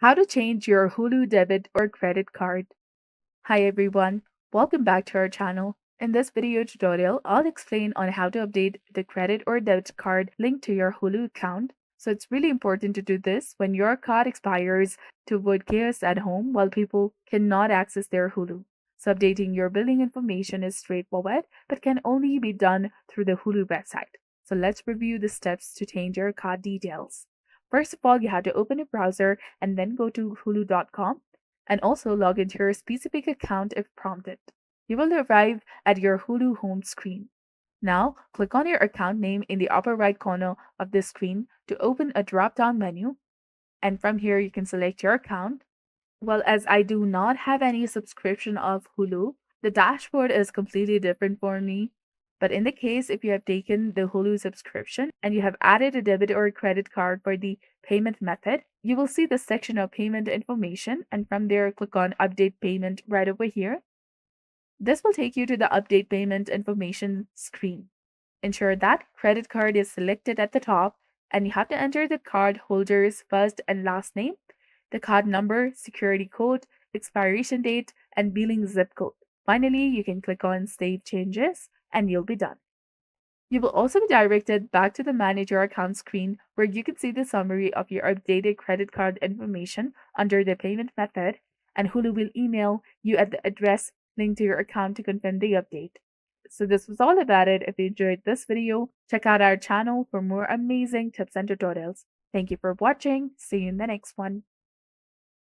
How to change your Hulu debit or credit card. Hi everyone, welcome back to our channel. In this video tutorial, I'll explain on how to update the credit or debit card linked to your Hulu account. So it's really important to do this when your card expires to avoid chaos at home while people cannot access their Hulu. So updating your billing information is straightforward, but can only be done through the Hulu website. So let's review the steps to change your card details. First of all, you have to open a browser and then go to hulu.com and also log into your specific account if prompted. You will arrive at your Hulu home screen. Now, click on your account name in the upper right corner of the screen to open a drop down menu, and from here you can select your account. Well, as I do not have any subscription of Hulu, the dashboard is completely different for me. But in the case if you have taken the Hulu subscription and you have added a debit or a credit card for the payment method, you will see the section of payment information, and from there click on update payment right over here. This will take you to the update payment information screen. Ensure that credit card is selected at the top, and you have to enter the card holder's first and last name, the card number, security code, expiration date, and billing zip code. Finally, you can click on Save Changes and you'll be done. You will also be directed back to the Manage Your Account screen where you can see the summary of your updated credit card information under the payment method, and Hulu will email you at the address linked to your account to confirm the update. So this was all about it. If you enjoyed this video, check out our channel for more amazing tips and tutorials. Thank you for watching. See you in the next one.